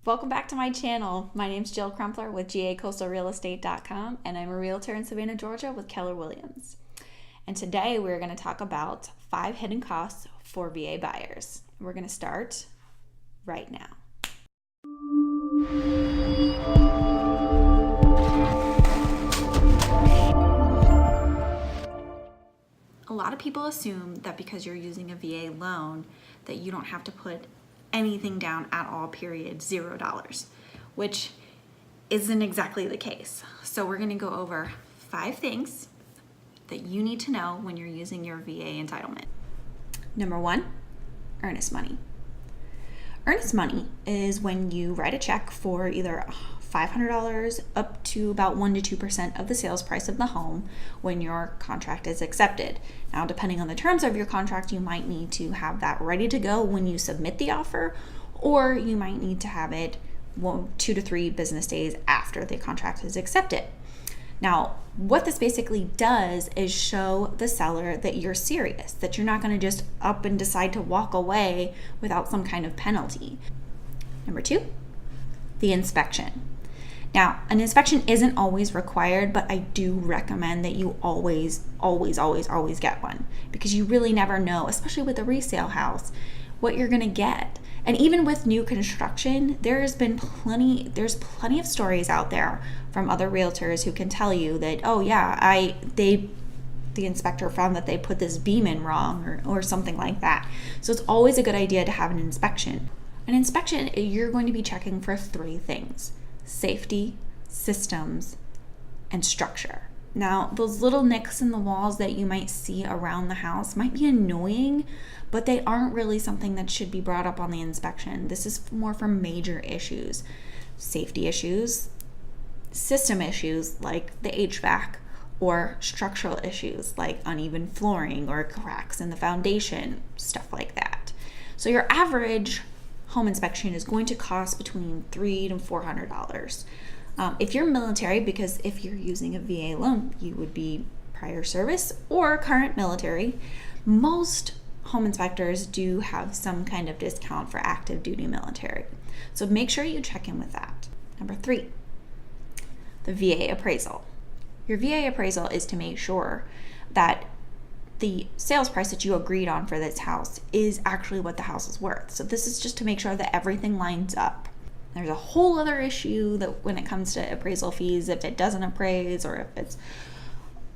Welcome back to my channel. My name's Jill Crumpler with gacoastalrealestate.com, and I'm a realtor in Savannah, Georgia with Keller Williams. And today we're going to talk about 5 hidden costs for VA buyers. We're going to start right now. A lot of people assume that because you're using a VA loan that you don't have to put anything down at all, period, $0, which isn't exactly the case. So we're going to go over 5 things that you need to know when you're using your VA entitlement. Number 1, earnest money. Earnest money is when you write a check for either $500 up to about 1 to 2% of the sales price of the home when your contract is accepted. Now, depending on the terms of your contract, you might need to have that ready to go when you submit the offer, or you might need to have it 2 to 3 business days after the contract is accepted. Now, what this basically does is show the seller that you're serious, that you're not going to just up and decide to walk away without some kind of penalty. Number 2, the inspection. Now, an inspection isn't always required, but I do recommend that you always get one, because you really never know, especially with a resale house, what you're going to get. And even with new construction, there's plenty of stories out there from other realtors who can tell you that, oh yeah, the inspector found that they put this beam in wrong or something like that. So it's always a good idea to have an inspection. An inspection, you're going to be checking for 3 things: safety, systems, and structure. Now, those little nicks in the walls that you might see around the house might be annoying, but they aren't really something that should be brought up on the inspection. This is more for major issues: safety issues, system issues like the HVAC, or structural issues like uneven flooring or cracks in the foundation, stuff like that. So your average home inspection is going to cost between $300 to $400. If you're military, because if you're using a VA loan, you would be prior service or current military, most home inspectors do have some kind of discount for active duty military. So make sure you check in with that. Number 3, the VA appraisal. Your VA appraisal is to make sure that the sales price that you agreed on for this house is actually what the house is worth. So this is just to make sure that everything lines up. There's a whole other issue that when it comes to appraisal fees, if it doesn't appraise or if it's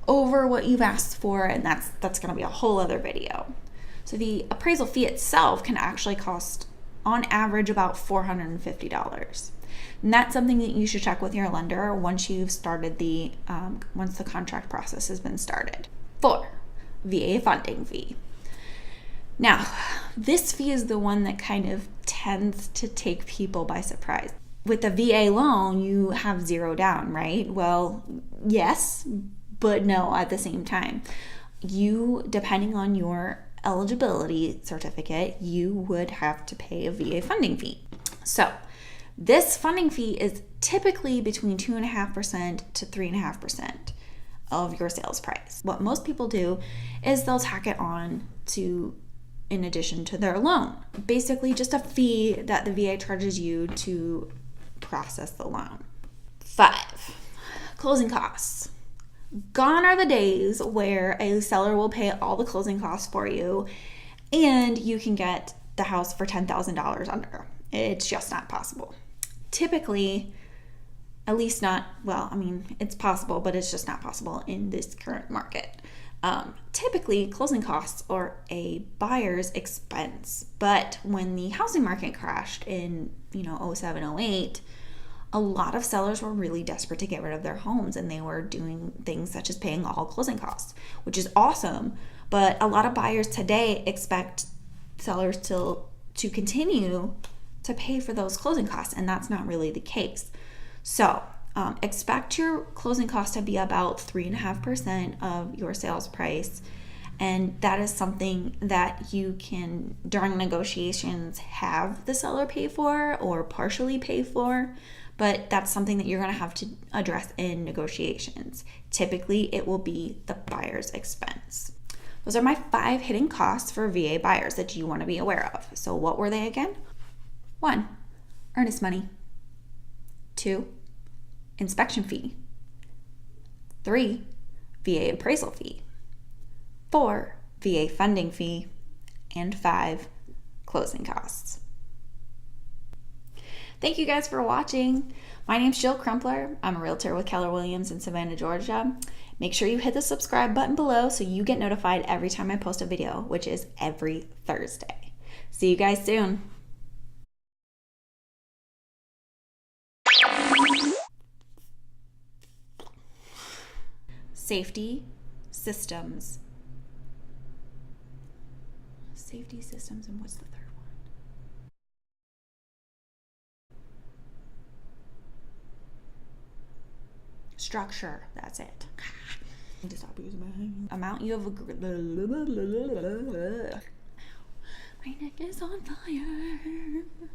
over what you've asked for, and that's going to be a whole other video. So the appraisal fee itself can actually cost on average about $450. And that's something that you should check with your lender once you've started once the contract process has been started. 4, VA funding fee. Now, this fee is the one that kind of tends to take people by surprise. With the VA loan, you have 0 down, right? Well, yes, but no at the same time. You, depending on your eligibility certificate, you would have to pay a VA funding fee. So this funding fee is typically between 2.5% to 3.5% of your sales price. What most people do is they'll tack it on in addition to their loan. Basically just a fee that the VA charges you to process the loan. 5, closing costs. Gone are the days where a seller will pay all the closing costs for you and you can get the house for $10,000 under. It's just not possible. Typically, at least not, well, I mean, it's possible, but it's just not possible in this current market. Typically, closing costs are a buyer's expense, but when the housing market crashed in 07, 08, a lot of sellers were really desperate to get rid of their homes, and they were doing things such as paying all closing costs, which is awesome, but a lot of buyers today expect sellers to continue to pay for those closing costs, and that's not really the case. So expect your closing cost to be about 3.5% of your sales price, and that is something that you can, during negotiations, have the seller pay for or partially pay for, but that's something that you're going to have to address in negotiations. Typically, it will be the buyer's expense. Those are my 5 hidden costs for VA buyers that you want to be aware of. So what were they again? 1, earnest money. 2, inspection fee. 3, VA appraisal fee. 4, VA funding fee. And 5, closing costs. Thank you guys for watching. My name's Jill Crumpler. I'm a realtor with Keller Williams in Savannah, Georgia. Make sure you hit the subscribe button below so you get notified every time I post a video, which is every Thursday. See you guys soon. Safety systems. Safety systems, and what's the third one? Structure. That's it. To stop using my hand. Amount you have. My neck is on fire.